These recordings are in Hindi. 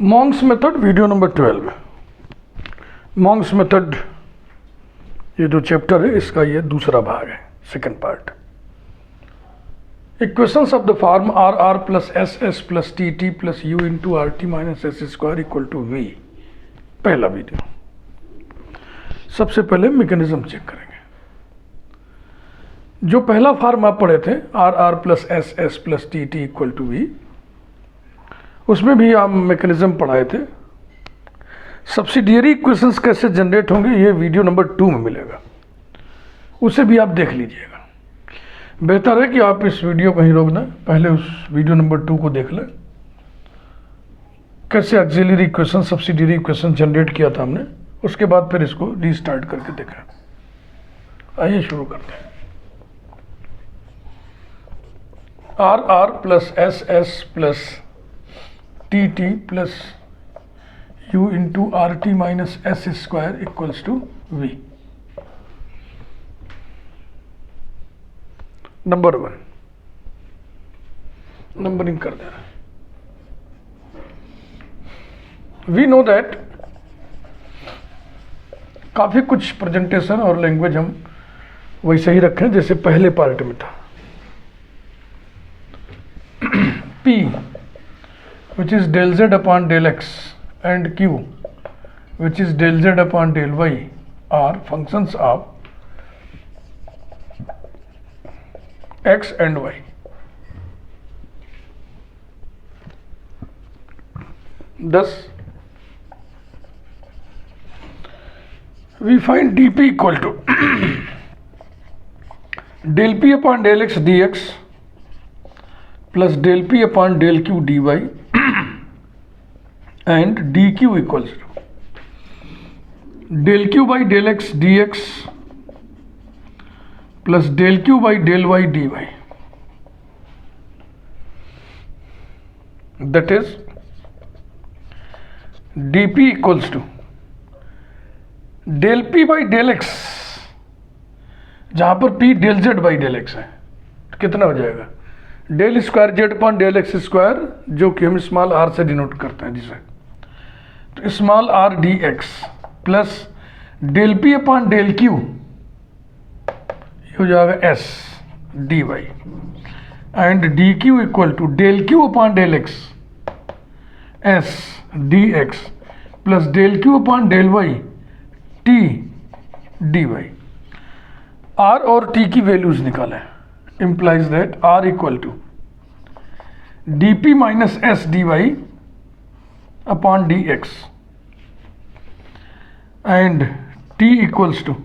Monks method video number 12। Monge's method ये जो चैप्टर है इसका ये दूसरा भाग है, second part. Equations of the form R R plus S S plus T T plus U into R T minus S square equal to V, पहला वीडियो। सबसे पहले मैकेनिज्म चेक करेंगे। जो पहला फॉर्म आप पढ़े थे R R plus S S plus T T equal to V, उसमें भी आप मैकेनिज्म पढ़ाए थे। सब्सिडियरी इक्वेशंस कैसे जनरेट होंगे ये वीडियो नंबर 2 में मिलेगा, उसे भी आप देख लीजिएगा। बेहतर है कि आप इस वीडियो को ही रोक दें, पहले उस वीडियो नंबर 2 को देख लें, कैसे auxiliary equation subsidiary equation generate किया था हमने, उसके बाद फिर इसको रीस्टार्ट करके देखें। आइए शुरू करते हैं। R R plus S S plus T T plus U into R T minus S square equals to V. Number 1 numbering कर दे रहे हैं। वी नो दैट काफ़ी कुछ प्रेजेंटेशन और लैंग्वेज हम वैसे ही रखें जैसे पहले पार्ट में था। P which is del z upon del x and Q which is del z upon del y are functions of x and y. Thus we find dp equal to del p upon del x dx plus del p upon del q dy and dq equals to del q by del x dx plus del q by del y dy, that is dp equals to del p by del x, जहाँ पर p del z by del x है, तो कितना हो जाएगा del square Z upon del X square, जो कि हम स्मॉल आर से डिनोट करते हैं जिसे, तो small R D x plus del P upon del Q, ये हो जाएगा S D Y, and D Q equal to del Q upon del X S D x plus del Q upon del Y T D Y. R और टी की वैल्यूज निकालें, implies that r equal to dp minus s dy upon dx and t equals to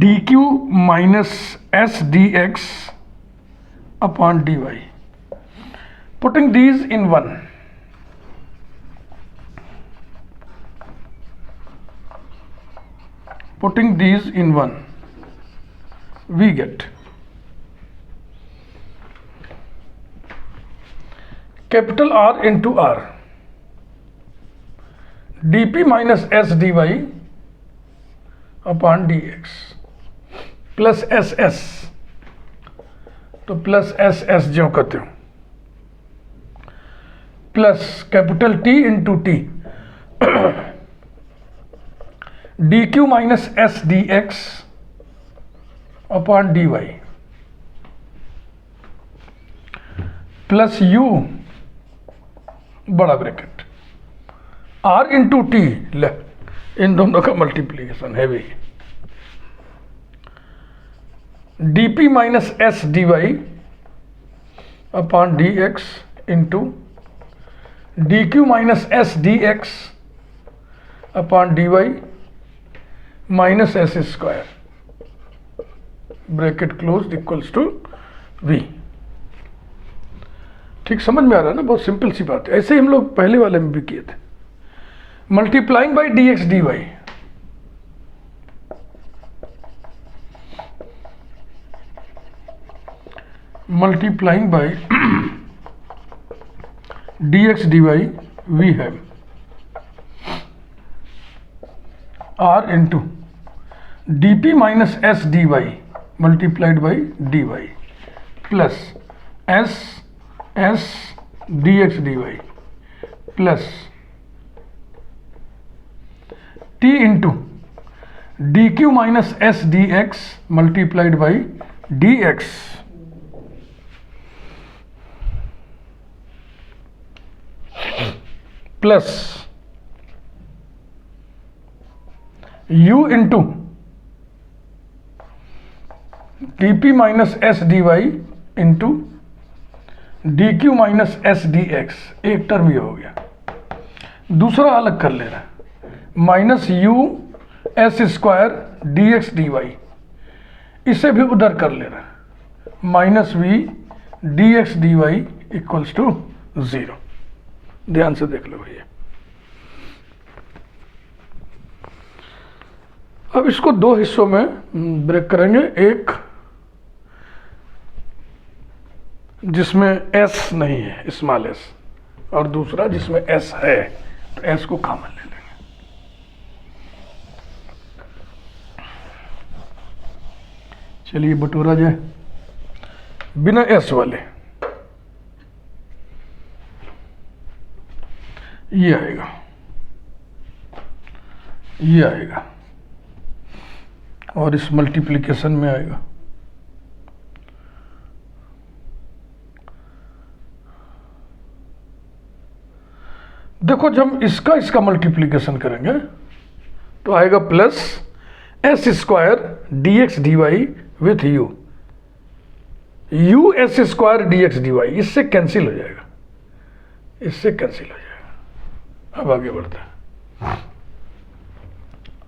dq minus s dx upon dy. Putting these in one, we get capital R into R dp minus s dy upon dx plus ss, तो प्लस एस एस जो कहते हो, plus capital T into T D Q minus S D X upon D Y plus U बड़ा ब्रैकेट आर इंटू टी, ले इन दोनों का मल्टीप्लीकेशन है भी, D P minus S D Y upon D X into D Q minus S D X upon D Y minus S square bracket close equals to V. ठीक समझ में आ रहा है ना, बहुत सिंपल सी बात है। ऐसे ही हम लोग पहले वाले में भी किए थे। Multiplying by D x D Y, multiplying by D x D Y we have R into D P minus S D Y multiplied by D Y plus S S D x D Y plus T into D Q minus S D X multiplied by D x plus u into D P minus S D Y into D Q minus S D X, एक टर्म ये हो गया। दूसरा अलग कर ले रहा है, minus U S square D x D Y, इसे भी उधर कर ले रहा है, minus V D x D Y equals to 0। ध्यान से देख लो भैया। अब इसको दो हिस्सों में ब्रेक करेंगे, एक जिसमें s नहीं है, स्मॉल s, और दूसरा जिसमें s है, तो s को कॉमन ले लेंगे। चलिए बटोरा जाए बिना s वाले, ये आएगा, ये आएगा और इस मल्टीप्लिकेशन में आएगा। देखो जब इसका इसका मल्टीप्लिकेशन करेंगे तो आएगा plus S square D x D Y with U, U S square D x D Y, इससे कैंसिल हो जाएगा, इससे कैंसिल हो जाएगा। अब आगे बढ़ते हैं,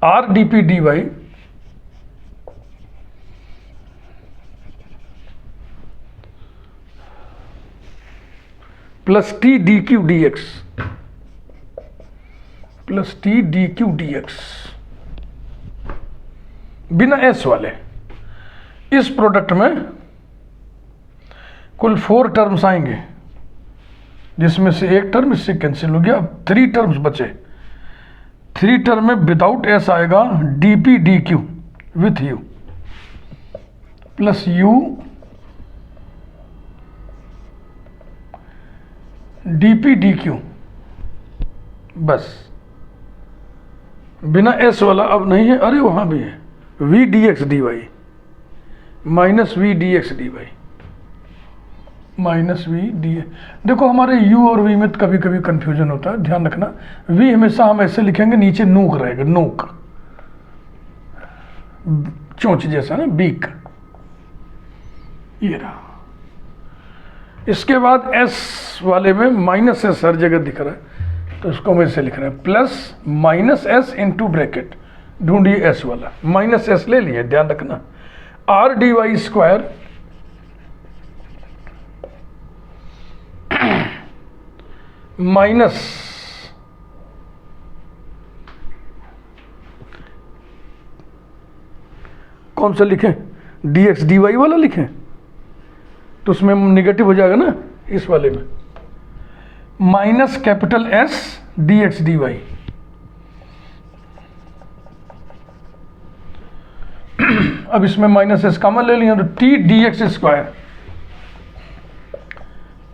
R D P D Y plus T D Q D x, plus T D Q D X बिना एस वाले। इस प्रोडक्ट में कुल 4 टर्म्स आएंगे, जिसमें से एक टर्म इससे कैंसिल हो गया। अब 3 टर्म्स बचे। 3 टर्म में विदाउट एस आएगा D P D Q with you plus U D P D Q, बस बिना एस वाला अब नहीं है। अरे वहां भी है, V D x D Y minus V D x D Y minus V D. देखो हमारे u और v में कभी कभी कंफ्यूजन होता है, ध्यान रखना। v हमेशा हम ऐसे लिखेंगे, नीचे नोक रहेगा, नोक चोंच जैसा ना, बीक, ये रहा। इसके बाद s वाले में माइनस एस हर जगह दिख रहा है, तो इसको हम ऐसे लिख रहे हैं, plus minus S into bracket, ढूंढिए s वाला, माइनस एस ले लिए, ध्यान रखना। R D Y square minus कौन सा लिखें, डी एक्स डी वाई वाला लिखें, तो उसमें निगेटिव हो जाएगा ना, इस वाले में minus capital S D x D Y. अब इसमें माइनस एस कॉमन ले लिया, तो T D x square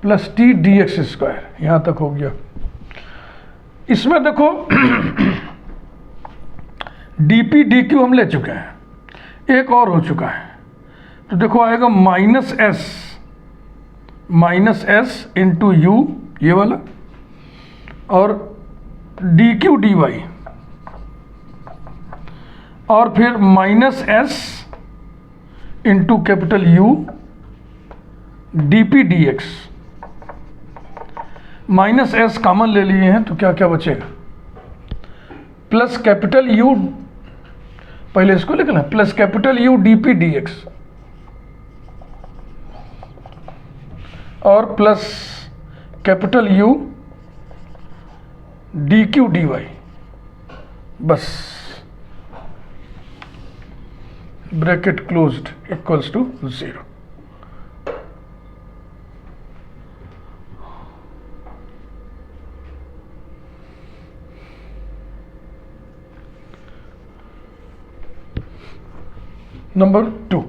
plus T D x square, यहां तक हो गया। इसमें देखो डी पी डी क्यू हम ले चुके हैं, एक और हो चुका है, तो देखो आएगा माइनस एस इंटू यू, ये वाला, और डी क्यू डी वाई, और फिर minus S into capital U D P D x. Minus S common ले लिए हैं, तो क्या क्या बचेगा, प्लस कैपिटल यू, पहले इसको लिखना, plus capital U D P D x, और plus capital U D Q D y, बस bracket closed equals to 0। Number 2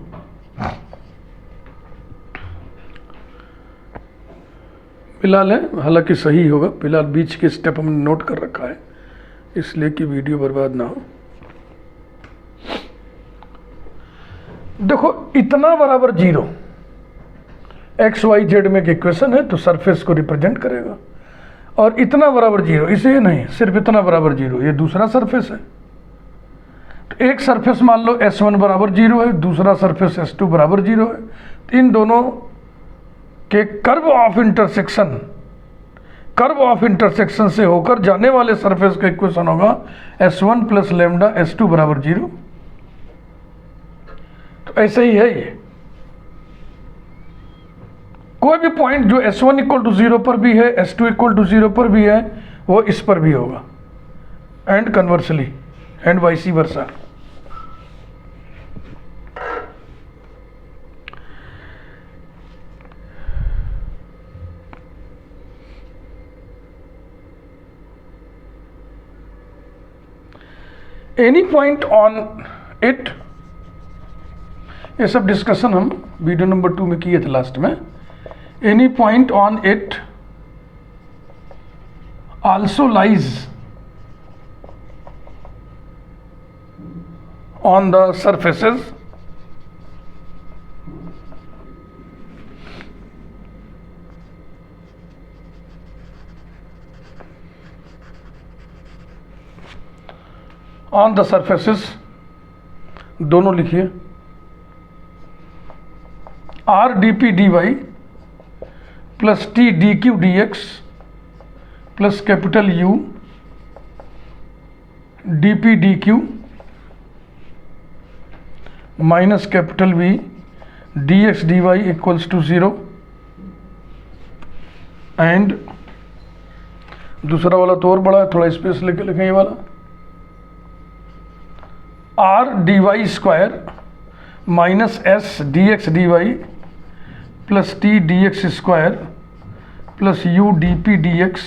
फिलहाल है, हालांकि सही होगा, फिलहाल बीच के स्टेप हमने नोट कर रखा है इसलिए कि वीडियो बर्बाद ना हो। देखो इतना बराबर 0 एक्स वाई जेड में एक इक्वेशन है तो सरफेस को रिप्रेजेंट करेगा, और इतना बराबर 0 इसे नहीं, सिर्फ इतना बराबर 0 ये दूसरा सरफेस है। तो एक सरफेस मान लो S1 बराबर 0 है, दूसरा सरफेस S2 बराबर 0 है, तो इन दोनों के कर्व ऑफ इंटरसेक्शन से होकर जाने वाले सरफेस का इक्वेशन होगा S1 प्लस लेमडा S2 बराबर 0। तो ऐसे ही है ये, कोई भी पॉइंट जो S1 इक्वल टू 0 पर भी है, S2 इक्वल टू 0 पर भी है, वो इस पर भी होगा, and conversely and vice versa. Any point on it, ये सब डिस्कशन हम वीडियो नंबर 2 में किए थे लास्ट में। Any point on it also lies on the surfaces दोनों लिखिए, R D P D Y plus T D Q D x plus capital U D P D Q minus capital V D x D Y equals to 0, and दूसरा वाला तो और बड़ा है, थोड़ा स्पेस लेके लिखें ये वाला, R D Y square minus S D x D Y plus T D x square plus U D P D x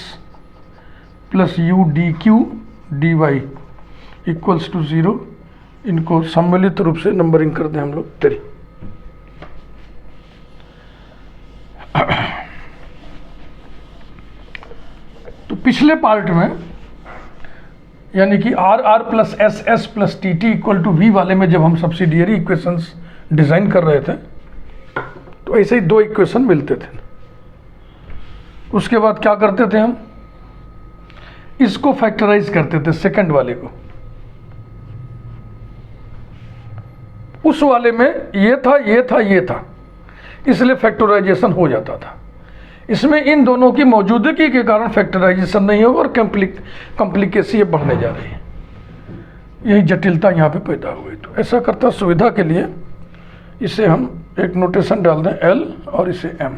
plus U D Q D Y equals to 0। इनको सम्मिलित रूप से नंबरिंग कर दें हम लोग 3। तो पिछले पार्ट में यानी कि R R plus S S plus T T equal to V वाले में जब हम सब्सिडियरी इक्वेशंस डिजाइन कर रहे थे तो ऐसे ही 2 इक्वेशन मिलते थे। उसके बाद क्या करते थे हम, इसको फैक्टराइज करते थे सेकंड वाले को, उस वाले में ये था ये था ये था, इसलिए फैक्टराइजेशन हो जाता था। इसमें इन दोनों की मौजूदगी के कारण फैक्टराइजेशन नहीं होगा और कॉम्प्लिकेसी बढ़ने जा रही है, यही जटिलता यहाँ पे पैदा हुई। तो ऐसा करता सुविधा के लिए इसे हम एक नोटेशन डाल दें L और इसे M।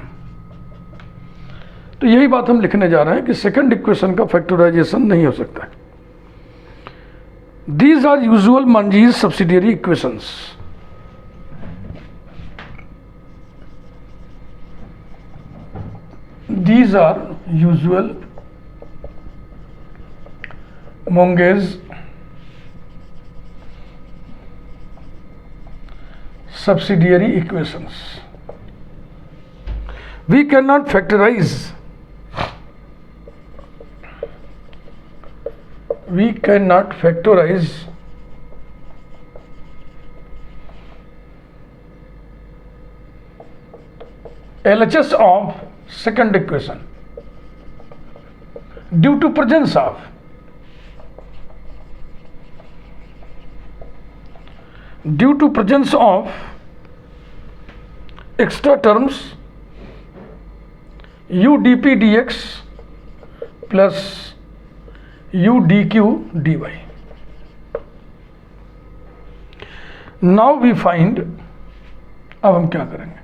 तो यही बात हम लिखने जा रहे हैं कि सेकंड इक्वेशन का फैक्टराइजेशन नहीं हो सकता है। These are usual Monge's subsidiary equations. These are usual Monge's subsidiary equations. We cannot factorize LHS of second equation due to presence of extra terms u dp dx plus u dq dy. now we find, अब हम क्या करेंगे,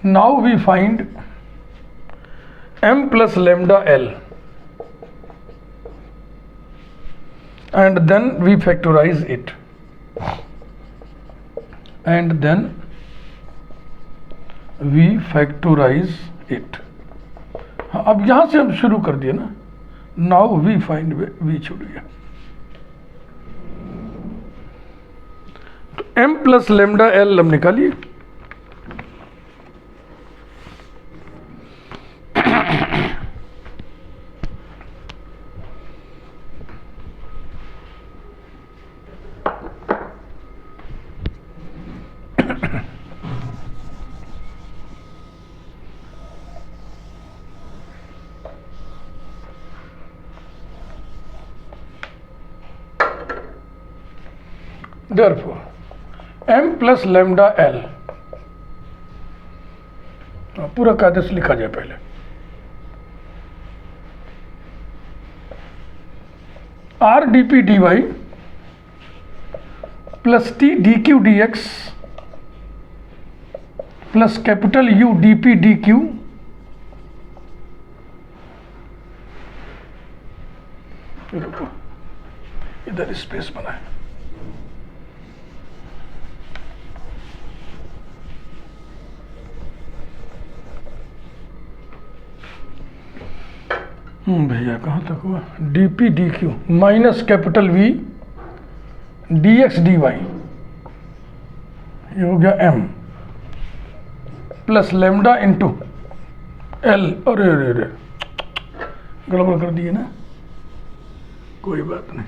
now we find m plus lambda L and then we factorize it, हाँ, अब यहां से हम शुरू कर दिए ना, now we find v छूट गया। तो m plus lambda L हम निकालिए, therefore m plus lambda l, पूरा कायदे से लिखा जाए पहले, r dp dy plus t dq dx plus capital U dp dq रुको इधर स्पेस बनाए, भैया कहाँ तक हुआ, dp dq minus capital V dx dy, ये हो गया m plus lambda into l, अरे अरे अरे गड़बड़ कर दिए ना, कोई बात नहीं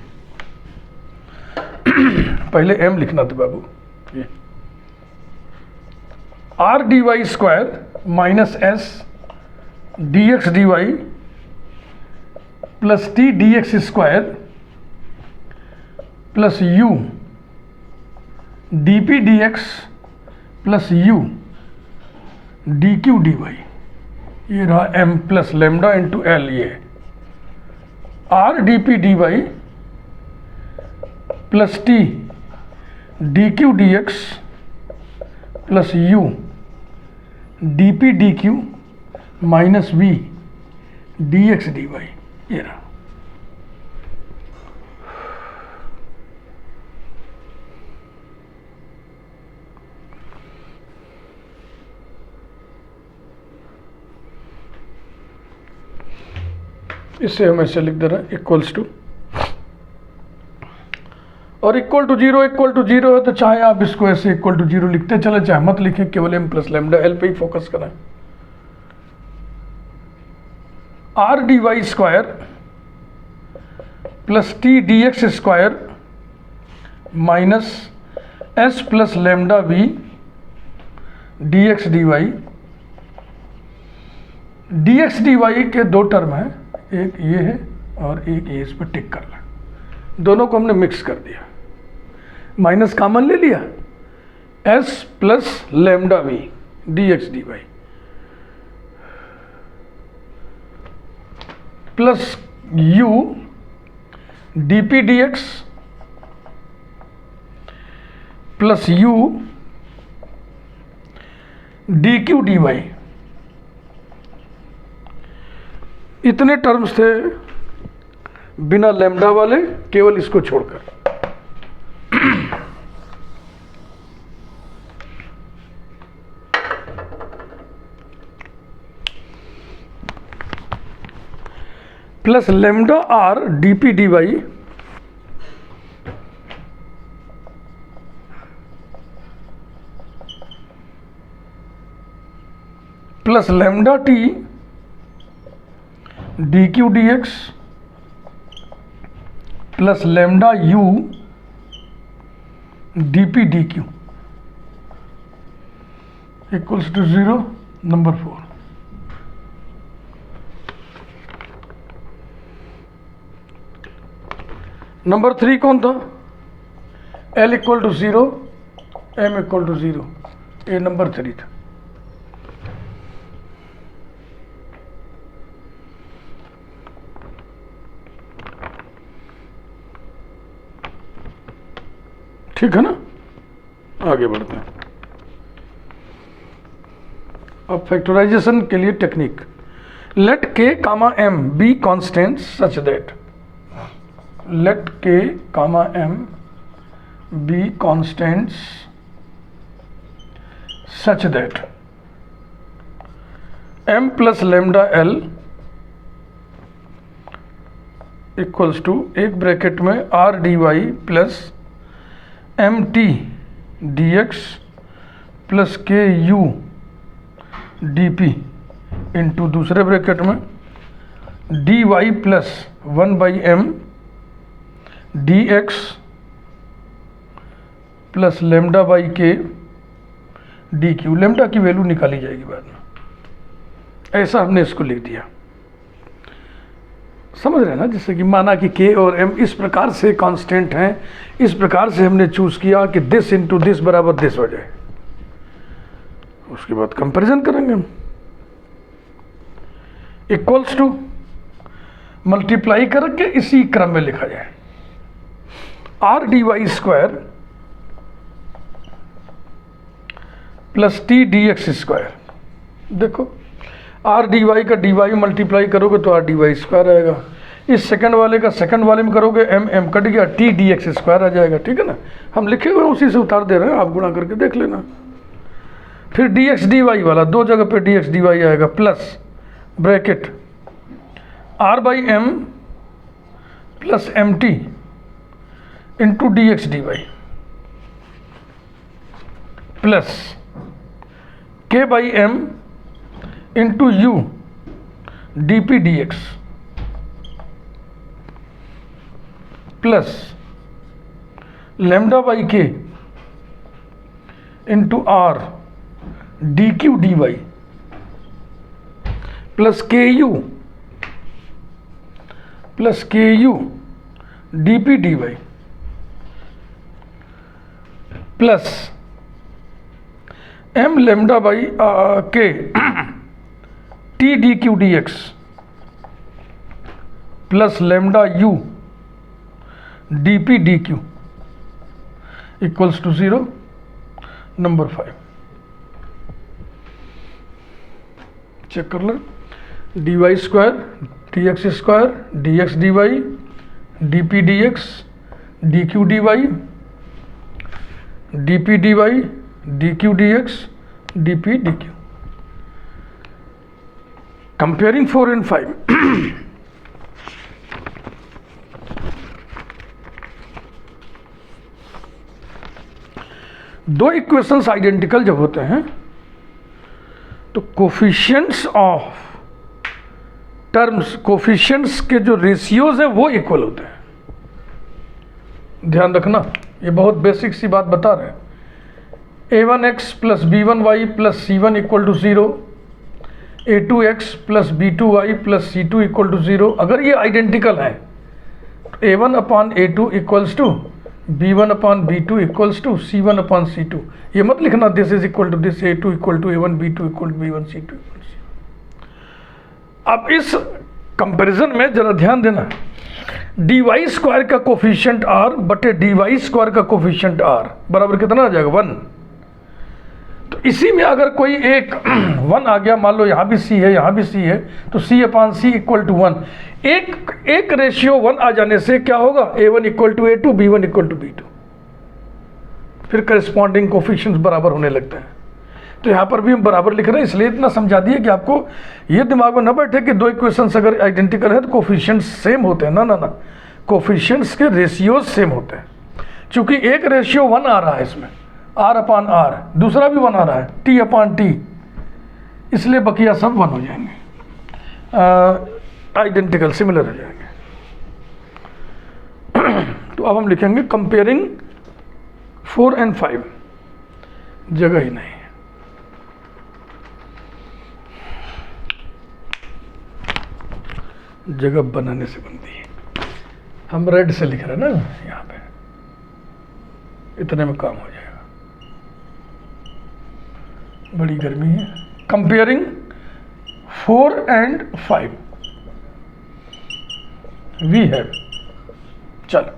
पहले m लिखना था बाबू, ये r dy square minus s dx dy plus t dx square plus u dp dx plus u dq dy, ये रहा m plus lambda into l, ये r dp dy plus t dq dx plus u dp dq minus v dx dy, ये रहा। इससे हम ऐसे लिख दे रहे हैं इक्वल्स टू, और इक्वल टू जीरो है तो चाहे आप इसको ऐसे इक्वल टू जीरो लिखते चले, चाहे मत लिखें, केवल m प्लस लैम्डा l पे ही फोकस करें। r dy square plus t dx square minus s plus lambda v dx dy, dx dy के दो टर्म हैं, एक ये है और एक ये, इस पर टिक कर लें, दोनों को हमने मिक्स कर दिया, माइनस कॉमन ले लिया, s plus lambda v dx dy plus u dp dx plus u dq dy, इतने टर्म्स थे बिना लैम्डा वाले, केवल इसको छोड़कर। Plus lambda R dp dy plus lambda t dq dx plus lambda u dp dq equals to 0, number 4। Number 3 कौन था, l equal to 0 m equal to 0, ये नंबर 3 था। ठीक है ना, आगे बढ़ते हैं। अब फैक्टराइजेशन के लिए technique, let k comma m be constant such that, let k comma m be constants such that m plus lambda l equals to एक ब्रैकेट में r dy plus M T D x plus के यू डी पी इंटू दूसरे ब्रैकेट में D Y plus 1/m D x plus lambda by K D Q. Lambda की वैल्यू निकाली जाएगी बाद में, ऐसा हमने इसको लिख दिया। समझ रहे हैं ना, जैसे कि माना कि के और एम इस प्रकार से कांस्टेंट हैं, इस प्रकार से हमने चूज किया कि दिस इंटू दिस बराबर दिस हो जाए, उसके बाद कंपैरिजन करेंगे हम, इक्वल्स टू मल्टीप्लाई करके इसी क्रम में लिखा जाए, R D Y square plus T D x square. देखो आर डी वाई का डी वाई मल्टीप्लाई करोगे तो आर डी वाई स्क्वायर आएगा, इस सेकंड वाले का सेकंड वाले में करोगे एम एम कट गया, टी डी एक्स स्क्वायर आ जाएगा। ठीक है ना, हम लिखे हुए उसी से उतार दे रहे हैं, आप गुणा करके देख लेना। फिर डी एक्स डी वाई वाला दो जगह पे डी एक्स डी वाई आएगा, plus bracket r by M plus M t into d x D Y plus k by m into u D P D x plus lambda by k into r d Q D Y plus के U D P D Y plus m lambda by k t D Q D x plus lambda u D P D q equals to 0। Number 5 check कर लो, d Y square D x square D x D y d P D x d Q D y d P D y d Q D x d P D q. Comparing 4 and 5 दो इक्वेशंस आइडेंटिकल जब होते हैं तो कोफिशिएंट्स ऑफ टर्म्स, कोफिशिएंट्स के जो रेशियोज हैं वो इक्वल होते हैं। ध्यान रखना, ये बहुत बेसिक सी बात बता रहे हैं। a1x plus b1y plus c1 equal to 0, a2x plus b2y plus c2 equal to 0। अगर ये आइडेंटिकल है तो a1 upon a2 equals to b1 upon b2 equals to c1 upon c2। ये मत लिखना this is equal to this, a2 equal to a1 b2 equal to b1 c2 equal to. अब इस कंपैरिजन में जरा ध्यान देना, डी वाई स्क्वायर का कोफिशिएंट r बटे डी वाई स्क्वायर का कोफिशिएंट r बराबर कितना आ जाएगा 1। तो इसी में अगर कोई एक 1 आ गया, मान लो यहाँ भी c है यहाँ भी c है, तो c upon c equal to 1। एक रेशियो 1 आ जाने से क्या होगा, a1 equal to a2 b1 equal to b2, फिर करस्पॉन्डिंग कोफिशिएंट्स बराबर होने लगते हैं। तो यहाँ पर भी हम बराबर लिख रहे हैं, इसलिए इतना समझा दिए कि आपको ये दिमाग में न बैठे कि दो इक्वेशंस अगर आइडेंटिकल है तो कोफिशिएंट्स सेम होते हैं। ना ना ना, कोफिशिएंट्स के रेशियोज सेम होते हैं। चूंकि एक रेशियो 1 आ रहा है इसमें r अपॉन r, दूसरा भी 1 आ रहा है t अपॉन t, इसलिए बकिया सब 1 हो जाएंगे, आइडेंटिकल सिमिलर हो जाएंगे। तो अब हम लिखेंगे कंपेयरिंग 4 and 5, जगह ही नहीं है। जगह बनाने से बनती है। हम रेड से लिख रहे हैं ना यहाँ पे, इतने में काम हो जाएगा, बड़ी गर्मी है। कंपेयरिंग 4 and 5 वी हैव, चलो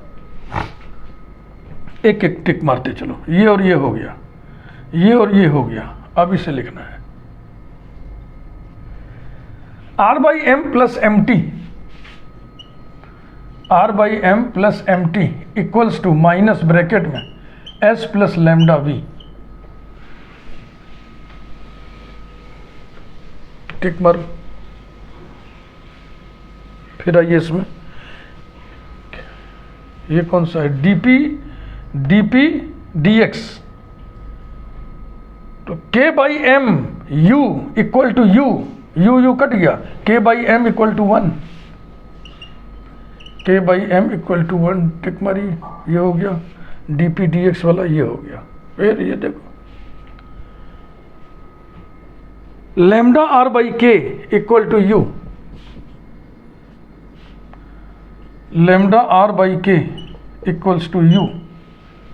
एक एक टिक मारते चलो, ये और ये हो गया, ये और ये हो गया। अब इसे लिखना है r by M plus M T, r by M plus M T equals to minus bracket में s plus lambda v। Tick मारो, फिर आइए इसमें, ये कौन सा है, dp dp dx, तो k by M u equal to u cut गया, k by M equal to 1, k by M equal to 1, tick मारी, ये हो गया। dp dx वाला ये हो गया। फिर ये देखो lambda r by k equal to u, lambda r by k equals to u.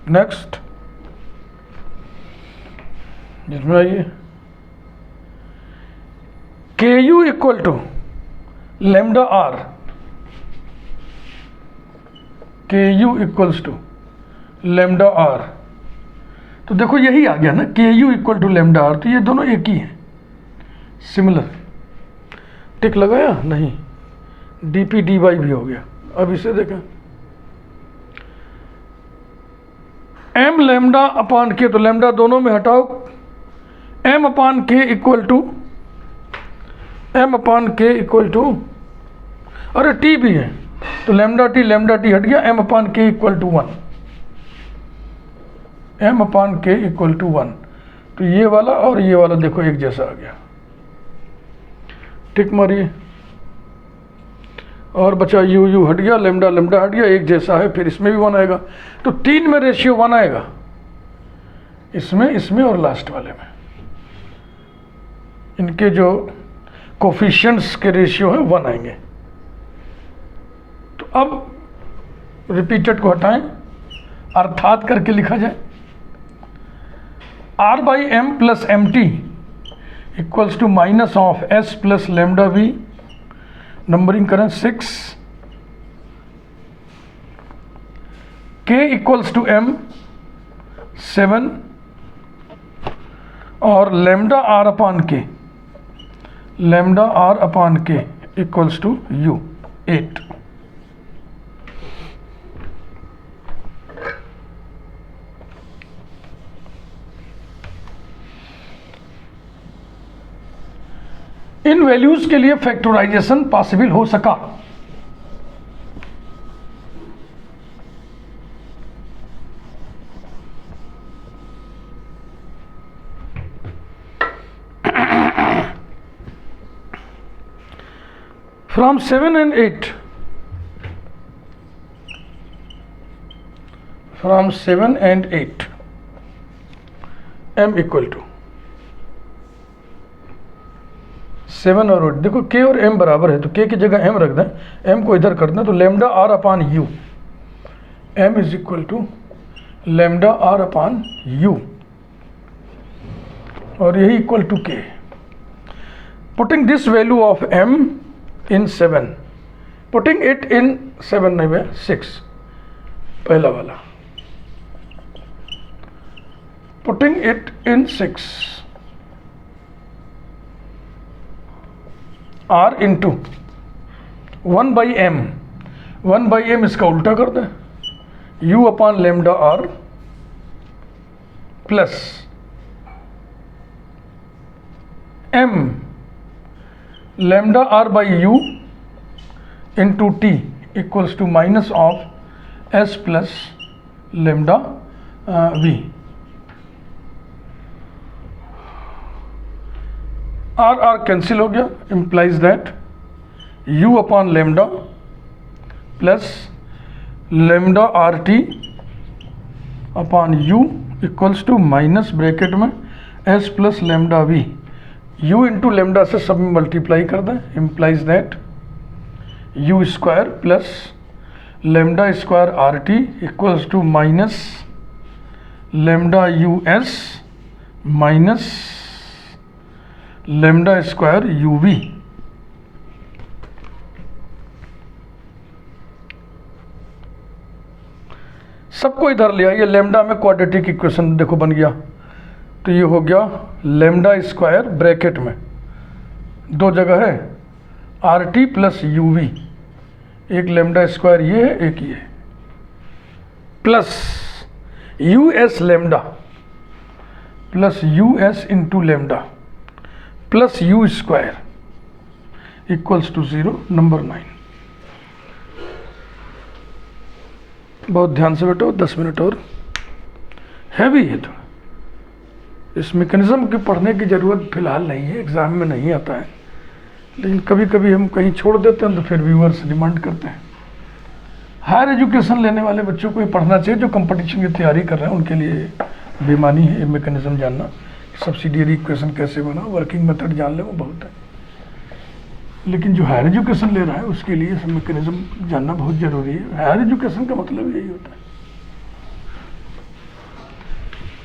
Next जिसमें आइए k u equal to lambda r, k u equals to lambda r. तो देखो यही आ गया ना, k u equal to lambda r, तो ये दोनों एक ही हैं, सिमिलर। टिक लगाया नहीं, डी पी डी वाई भी हो गया। अब इसे देखें, एम लेमडा अपान के, तो लेमडा दोनों में हटाओ, एम अपान के इक्वल टू, एम अपान के इक्वल टू, अरे टी भी है तो लेमडा टी हट गया, एम अपान के इक्वल टू 1, एम अपान के इक्वल टू 1। तो ये वाला और ये वाला देखो एक जैसा आ गया, टिक मारिए। और बचा यू, यू हट गया, लेमडा लेमडा हट गया, एक जैसा है। फिर इसमें भी 1 आएगा, तो 3 में रेशियो 1 आएगा, इसमें, इसमें और लास्ट वाले में। इनके जो कोफिशिएंट्स के रेशियो है 1 आएंगे। तो अब रिपीटेड को हटाएं, अर्थात करके लिखा जाए, r by M plus M T equals to minus of s plus lambda v, numbering करें 6, के इक्वल्स टू एम 7 और लेमडा आर अपान के, lambda r upon k equals to u 8। इन वैल्यूज के लिए फैक्टराइजेशन पॉसिबल हो सका। From 7 and 8, from 7 and 8 m equal to 7 और 8। देखो k और m बराबर है तो k की जगह m रख दें, m को इधर कर दें, तो lambda r upon u, m is equal to lambda r upon u, और यही equal to k। Putting this value of m in 7, putting it in 7 नहीं है 6, पहला वाला, putting it in 6, r into 1 by m, 1 by m इसका उल्टा कर दें, u upon lambda r plus m lambda r by u into t equals to minus of s plus lambda v. R r cancel हो गया, implies that u upon lambda plus lambda r t upon u equals to minus bracket में s plus lambda v, u into lambda से सब में मल्टीप्लाई कर दें, implies that u square plus lambda square r t equals to minus lambda u s minus lambda square u v. सबको इधर ले आइए, लेमडा में क्वाड्रेटिक इक्वेशन देखो बन गया, तो ये हो गया लेमडा स्क्वायर ब्रैकेट में दो जगह है r t plus u v, एक लेमडा स्क्वायर ये है एक ये, plus u s lambda plus u s into lambda plus u square equals to 0, number 9। बहुत ध्यान से बैठो, 10 मिनट और, हैवी है थोड़ा, इस मैकेनिज्म की पढ़ने की ज़रूरत फिलहाल नहीं है, एग्ज़ाम में नहीं आता है, लेकिन कभी कभी हम कहीं छोड़ देते हैं तो फिर व्यूअर्स डिमांड करते हैं। हायर एजुकेशन लेने वाले बच्चों को ये पढ़ना चाहिए, जो कंपटीशन की तैयारी कर रहे हैं उनके लिए बेमानी है ये मैकेनिज्म जानना, सब्सिडियरी इक्वेशन कैसे बना, वर्किंग मेथड जान ले वो बहुत है। लेकिन जो हायर एजुकेशन ले रहा है उसके लिए सब मैकेनिज्म जानना बहुत ज़रूरी है। हायर एजुकेशन का मतलब यही होता है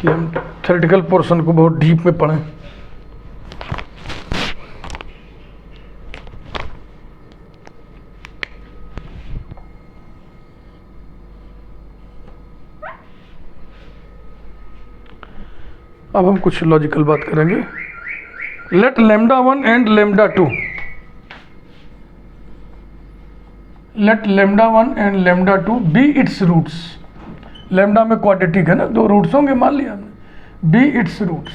कि हम थ्योरेटिकल पोर्शन को बहुत डीप में पढ़ें। अब हम कुछ लॉजिकल बात करेंगे। Let lambda 1 and lambda 2, let lambda 1 and lambda 2 be its roots. Lambda में क्वाड्रेटिक है ना, 2 रूट्स होंगे मान लिया हमने, be its roots.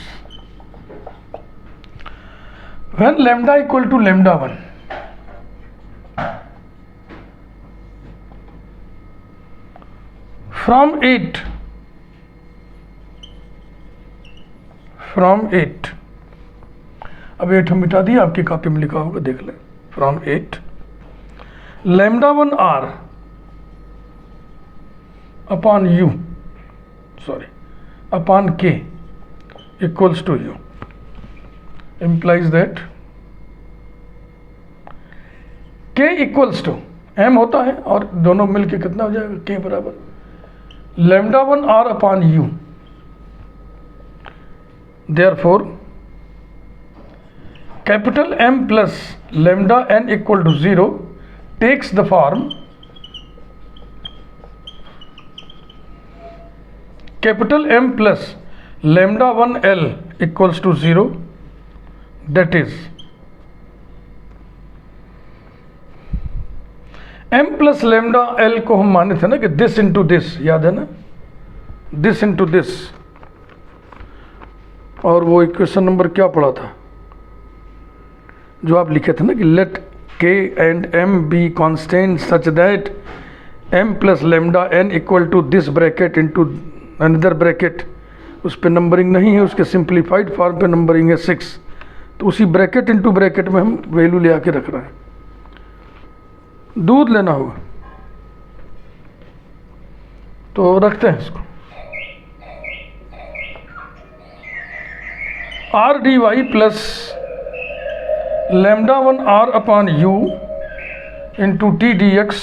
When lambda equal to lambda 1, from 8 अब 8 हम मिटा दिया, आपकी कॉपी में लिखा होगा, देख लें। From 8 lambda 1 r upon u, sorry upon k equals to u, implies that k equals to m होता है और दोनों मिलके कितना हो जाएगा, k बराबर lambda 1 r upon u. Therefore capital M plus lambda n equal to 0 takes the form capital M plus lambda 1 l equals to 0, that is m plus lambda l को हम माने थे ना कि दिस इंटू दिस, याद है ना, दिस इंटू दिस। और वो इक्वेशन नंबर क्या पढ़ा था जो आप लिखे थे ना कि let k and m be constant such that m plus lambda n equal to this bracket into another bracket. उस पर नंबरिंग नहीं है, उसके सिंप्लीफाइड फॉर्म पे नंबरिंग है 6। तो उसी ब्रैकेट इंटू ब्रैकेट में हम वैल्यू ले आके रख रहे हैं। दूध लेना होगा तो रखते हैं इसको, r D Y plus lambda 1 r upon u into T D x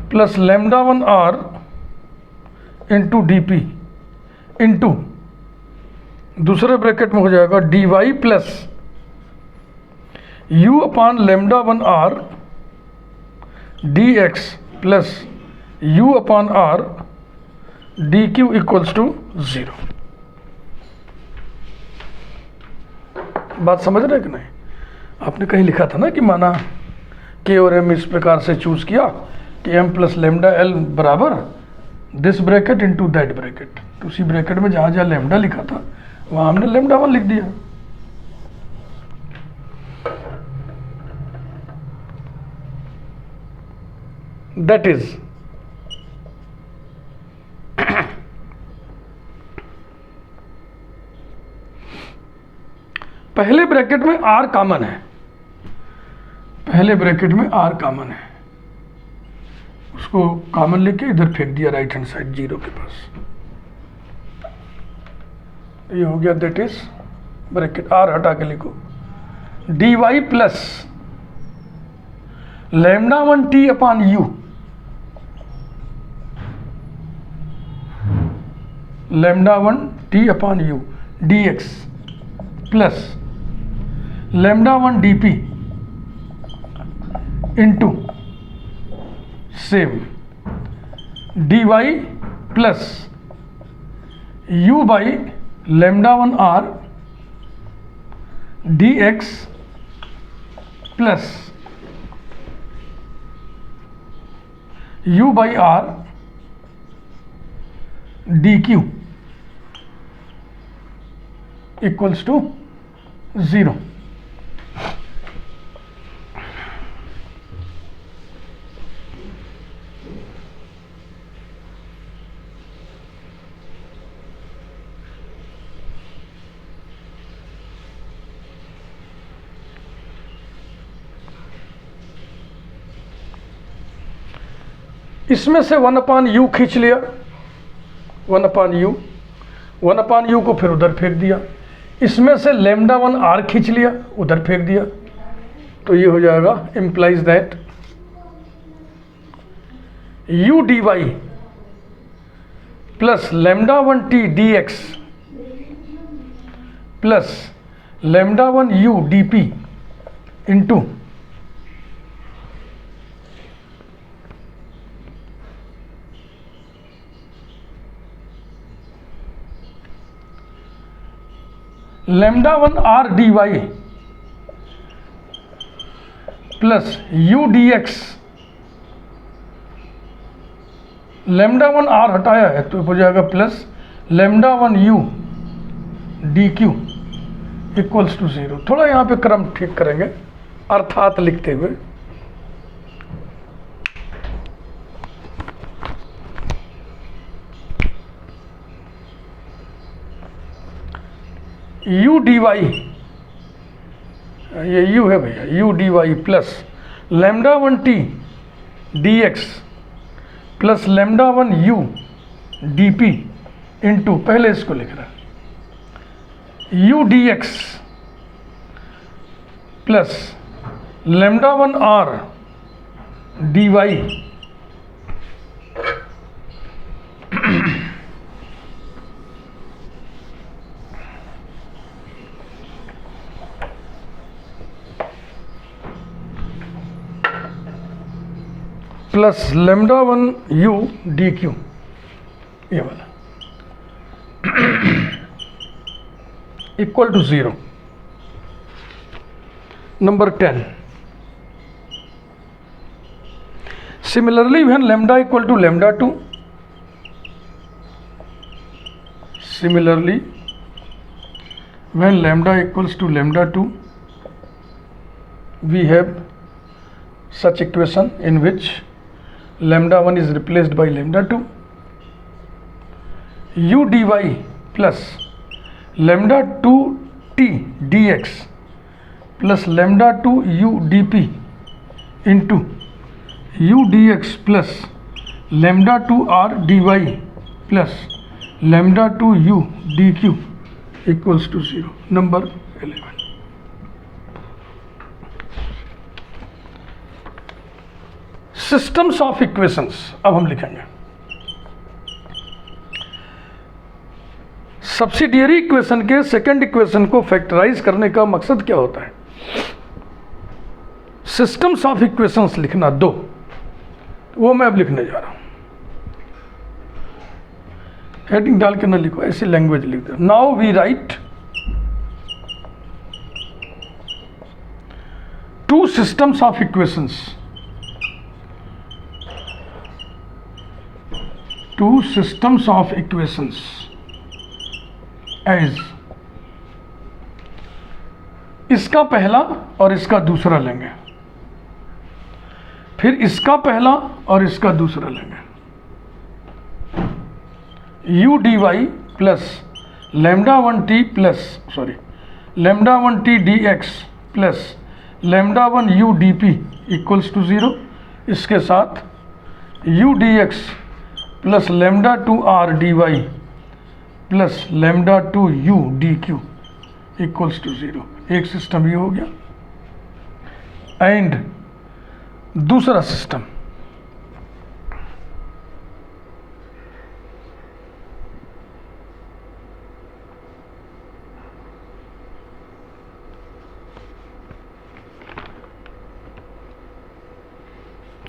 plus lambda 1 r into D P into दूसरे ब्रैकेट में हो जाएगा d Y plus u upon lambda 1 r D x plus u upon r d q equals to 0। बात समझ रहे कि नहीं? आपने कहीं लिखा था ना कि माना के और एम इस प्रकार से चूज किया कि एम प्लस लैम्डा एल बराबर this bracket into that bracket. तो उसी ब्रैकेट में जहाँ जहाँ लैम्डा लिखा था वहाँ हमने लैम्डा 1 लिख दिया। दैट इज पहले ब्रैकेट में आर कॉमन है, पहले ब्रैकेट में आर कॉमन है, उसको कॉमन लेके इधर फेंक दिया राइट हैंड साइड 0 के पास। ये हो गया, दैट इज ब्रैकेट आर हटा के लिखो d Y plus lambda 1 t upon u, lambda 1 t upon u d x plus lambda 1 d P into same d Y plus u by lambda 1 r D x plus u by r d q equals to 0। इसमें से 1 अपान यू खींच लिया, 1 अपान यू को फिर उधर फेंक दिया। इसमें से लेमडा 1 आर खींच लिया, उधर फेंक दिया, तो ये हो जाएगा implies that u d Y plus lambda 1 t D x plus lambda 1 u D P into lambda 1 r D Y plus you d x, lambda 1 r हटाया है तो हो जाएगा plus lambda 1 u D q equals to 0। थोड़ा यहाँ पे क्रम ठीक करेंगे अर्थात लिखते हुए, यू डी वाई, ये यू है भैया, u d Y plus lambda 1 t D x plus lambda 1 u D P into, पहले इसको लिख रहा है u d x plus lambda 1 r D Y plus lambda 1 u D q, ये वाला equal to 0। Number 10, similarly when lambda equal to lambda 2, similarly when lambda equals to lambda 2 we have such equation in which lambda 1 is replaced by lambda 2, u dy plus lambda 2 t dx plus lambda 2 u dp into u dx plus lambda 2 r dy plus lambda 2 u dq equals to 0। number 11, systems of equations. अब हम लिखेंगे सब्सिडियरी इक्वेशन के सेकंड इक्वेशन को फैक्टराइज करने का मकसद क्या होता है? सिस्टम्स ऑफ इक्वेशंस लिखना 2, वो मैं अब लिखने जा रहा हूं। हेडिंग डाल के ना लिखो, ऐसी लैंग्वेज लिख दो। Now we write two systems of equations, two systems of equations as, इसका पहला और इसका दूसरा लेंगे, फिर इसका पहला और इसका दूसरा लेंगे, u dy plus lambda 1 t plus lambda 1 t dx plus lambda 1 u dp equals to 0। इसके साथ u dx plus lambda 2 r D Y plus lambda 2 u D q equals to 0। एक सिस्टम ये हो गया। एंड दूसरा सिस्टम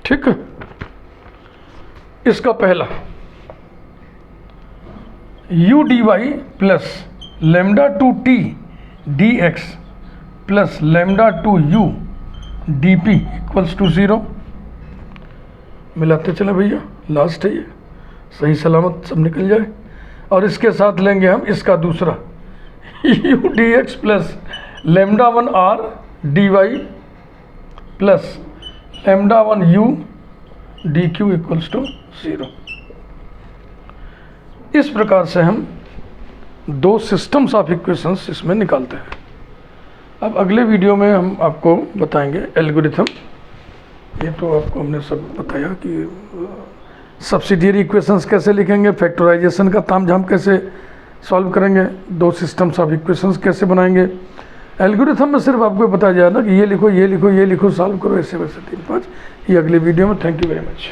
ठीक है, इसका पहला u dy plus lambda 2 t dx plus lambda 2 u dp equals to 0। मिलाते चले भैया, लास्ट है ये, सही सलामत सब निकल जाए। और इसके साथ लेंगे हम इसका दूसरा u dx plus lambda 1 r dy plus lambda 1 u dq equals to 0। इस प्रकार से हम 2 सिस्टम्स ऑफ इक्वेशंस इसमें निकालते हैं। अब अगले वीडियो में हम आपको बताएंगे एल्गोरिथम। ये तो आपको हमने सब बताया कि सब्सिडियरी इक्वेशंस कैसे लिखेंगे, फैक्टराइजेशन का तामझाम कैसे सॉल्व करेंगे। 2 सिस्टम्स ऑफ इक्वेशंस कैसे बनाएंगे। एल्गोरिथम में सिर्फ आपको बताया जाए ना कि ये लिखो, ये लिखो, ये लिखो, सॉल्व करो, ऐसे वैसे 3-5। ये अगले वीडियो में। Thank you very much.